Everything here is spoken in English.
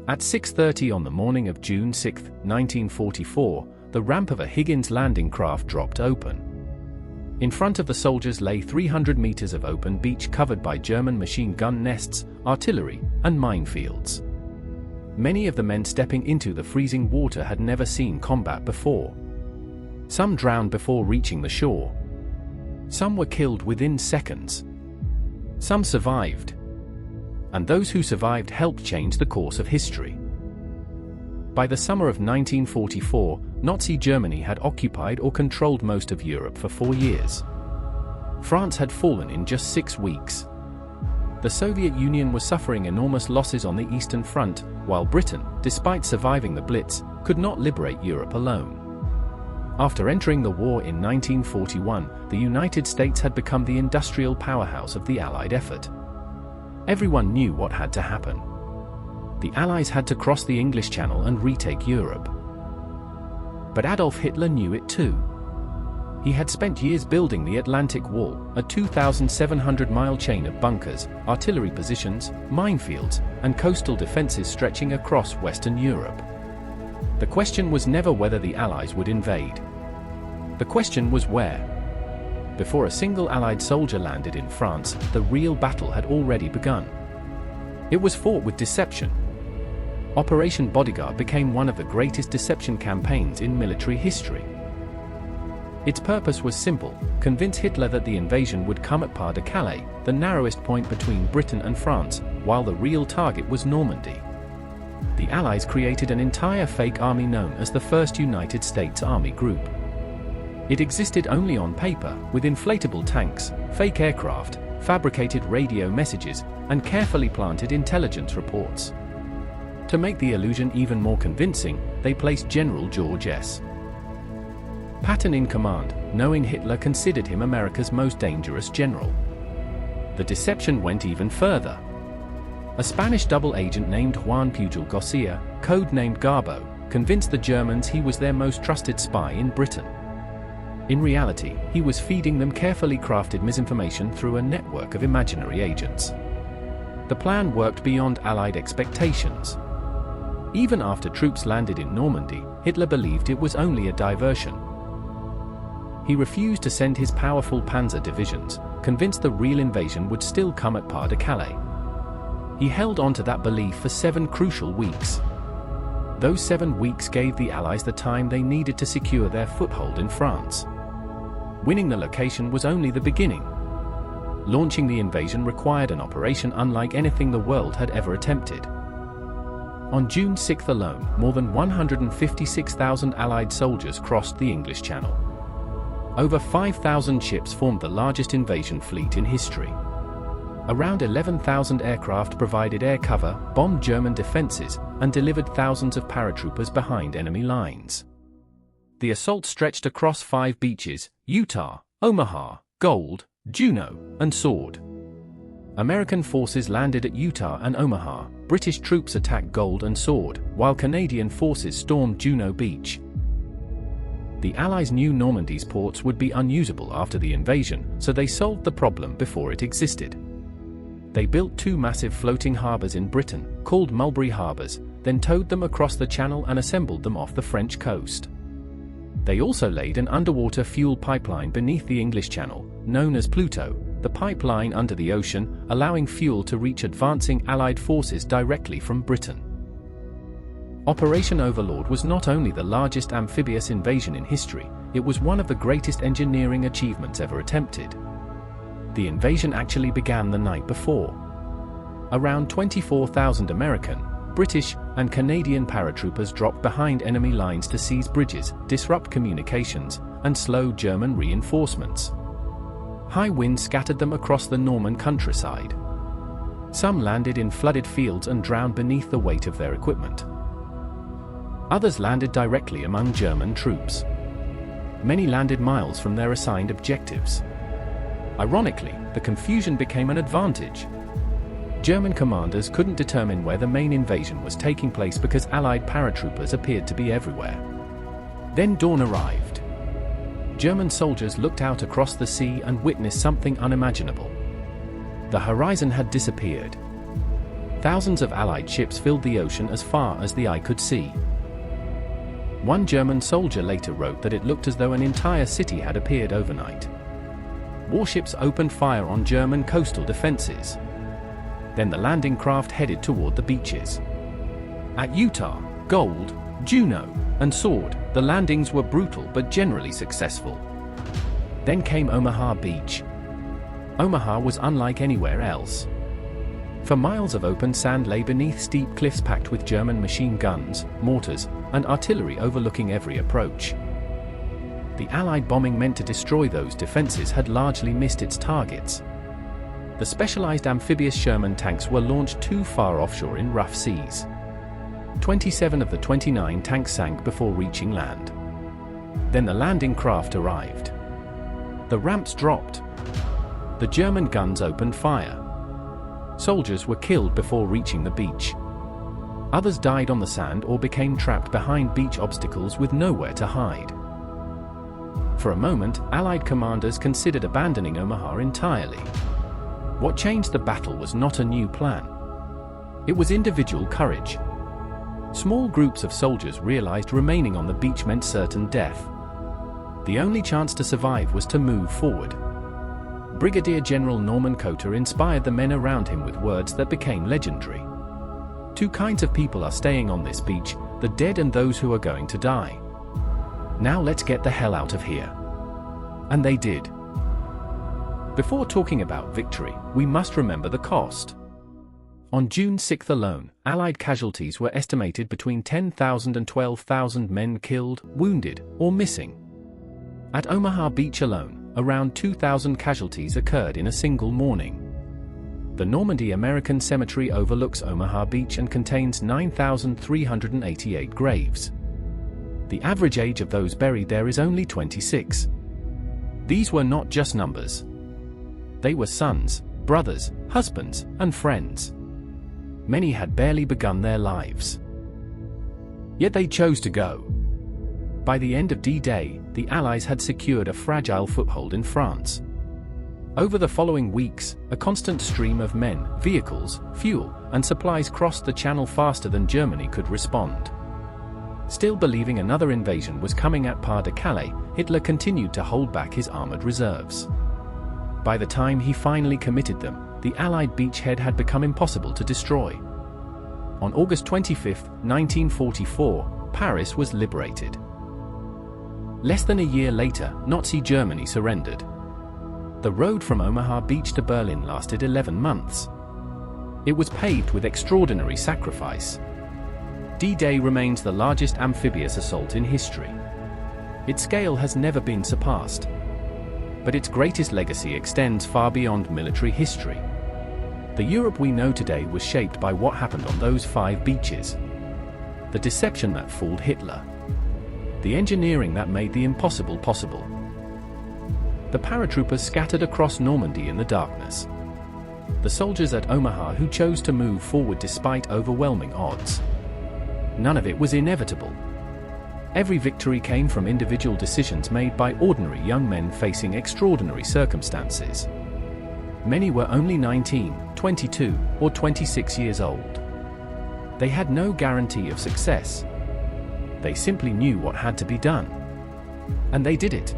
At 6:30 on the morning of June 6, 1944, the ramp of a Higgins landing craft dropped open. In front of the soldiers lay 300 meters of open beach covered by German machine gun nests, artillery, and minefields. Many of the men stepping into the freezing water had never seen combat before. Some drowned before reaching the shore. Some were killed within seconds. Some survived. And those who survived helped change the course of history. By the summer of 1944, Nazi Germany had occupied or controlled most of Europe for 4 years. France had fallen in just 6 weeks. The Soviet Union was suffering enormous losses on the Eastern Front, while Britain, despite surviving the Blitz, could not liberate Europe alone. After entering the war in 1941, the United States had become the industrial powerhouse of the Allied effort. Everyone knew what had to happen. The Allies had to cross the English Channel and retake Europe. But Adolf Hitler knew it too. He had spent years building the Atlantic Wall, a 2,700-mile chain of bunkers, artillery positions, minefields, and coastal defenses stretching across Western Europe. The question was never whether the Allies would invade. The question was where. Before a single Allied soldier landed in France, the real battle had already begun. It was fought with deception. Operation Bodyguard became one of the greatest deception campaigns in military history. Its purpose was simple: convince Hitler that the invasion would come at Pas-de-Calais, the narrowest point between Britain and France, while the real target was Normandy. The Allies created an entire fake army known as the First United States Army Group. It existed only on paper, with inflatable tanks, fake aircraft, fabricated radio messages, and carefully planted intelligence reports. To make the illusion even more convincing, they placed General George S. Patton in command, knowing Hitler considered him America's most dangerous general. The deception went even further. A Spanish double agent named Juan Pujol Garcia, codenamed Garbo, convinced the Germans he was their most trusted spy in Britain. In reality, he was feeding them carefully crafted misinformation through a network of imaginary agents. The plan worked beyond Allied expectations. Even after troops landed in Normandy, Hitler believed it was only a diversion. He refused to send his powerful panzer divisions, convinced the real invasion would still come at Pas-de-Calais. He held on to that belief for 7 crucial weeks. Those 7 weeks gave the Allies the time they needed to secure their foothold in France. Winning the location was only the beginning. Launching the invasion required an operation unlike anything the world had ever attempted. On June 6 alone, more than 156,000 Allied soldiers crossed the English Channel. Over 5,000 ships formed the largest invasion fleet in history. Around 11,000 aircraft provided air cover, bombed German defenses, and delivered thousands of paratroopers behind enemy lines. The assault stretched across 5 beaches: Utah, Omaha, Gold, Juneau, and Sword. American forces landed at Utah and Omaha, British troops attacked Gold and Sword, while Canadian forces stormed Juneau Beach. The Allies knew Normandy's ports would be unusable after the invasion, so they solved the problem before it existed. They built 2 massive floating harbors in Britain, called Mulberry Harbours, then towed them across the channel and assembled them off the French coast. They also laid an underwater fuel pipeline beneath the English Channel, known as Pluto, the pipeline under the ocean, allowing fuel to reach advancing Allied forces directly from Britain. Operation Overlord was not only the largest amphibious invasion in history, it was one of the greatest engineering achievements ever attempted. The invasion actually began the night before. Around 24,000 American, British, and Canadian paratroopers dropped behind enemy lines to seize bridges, disrupt communications, and slow German reinforcements. High winds scattered them across the Norman countryside. Some landed in flooded fields and drowned beneath the weight of their equipment. Others landed directly among German troops. Many landed miles from their assigned objectives. Ironically, the confusion became an advantage. German commanders couldn't determine where the main invasion was taking place because Allied paratroopers appeared to be everywhere. Then dawn arrived. German soldiers looked out across the sea and witnessed something unimaginable. The horizon had disappeared. Thousands of Allied ships filled the ocean as far as the eye could see. One German soldier later wrote that it looked as though an entire city had appeared overnight. Warships opened fire on German coastal defenses. Then the landing craft headed toward the beaches. At Utah, Gold, Juneau, and Sword, the landings were brutal but generally successful. Then came Omaha Beach. Omaha was unlike anywhere else. For miles of open sand lay beneath steep cliffs packed with German machine guns, mortars, and artillery overlooking every approach. The Allied bombing meant to destroy those defenses had largely missed its targets. The specialized amphibious Sherman tanks were launched too far offshore in rough seas. 27 of the 29 tanks sank before reaching land. Then the landing craft arrived. The ramps dropped. The German guns opened fire. Soldiers were killed before reaching the beach. Others died on the sand or became trapped behind beach obstacles with nowhere to hide. For a moment, Allied commanders considered abandoning Omaha entirely. What changed the battle was not a new plan. It was individual courage. Small groups of soldiers realized remaining on the beach meant certain death. The only chance to survive was to move forward. Brigadier General Norman Cotter inspired the men around him with words that became legendary. Two kinds of people are staying on this beach, the dead and those who are going to die. Now let's get the hell out of here. And they did. Before talking about victory, we must remember the cost. On June 6 alone, Allied casualties were estimated between 10,000 and 12,000 men killed, wounded, or missing. At Omaha Beach alone, around 2,000 casualties occurred in a single morning. The Normandy American Cemetery overlooks Omaha Beach and contains 9,388 graves. The average age of those buried there is only 26. These were not just numbers. They were sons, brothers, husbands, and friends. Many had barely begun their lives. Yet they chose to go. By the end of D-Day, the Allies had secured a fragile foothold in France. Over the following weeks, a constant stream of men, vehicles, fuel, and supplies crossed the Channel faster than Germany could respond. Still believing another invasion was coming at Pas-de-Calais, Hitler continued to hold back his armored reserves. By the time he finally committed them, the Allied beachhead had become impossible to destroy. On August 25, 1944, Paris was liberated. Less than a year later, Nazi Germany surrendered. The road from Omaha Beach to Berlin lasted 11 months. It was paved with extraordinary sacrifice. D-Day remains the largest amphibious assault in history. Its scale has never been surpassed. But its greatest legacy extends far beyond military history. The Europe we know today was shaped by what happened on those 5 beaches. The deception that fooled Hitler. The engineering that made the impossible possible. The paratroopers scattered across Normandy in the darkness. The soldiers at Omaha who chose to move forward despite overwhelming odds. None of it was inevitable. Every victory came from individual decisions made by ordinary young men facing extraordinary circumstances. Many were only 19, 22, or 26 years old. They had no guarantee of success. They simply knew what had to be done. And they did it.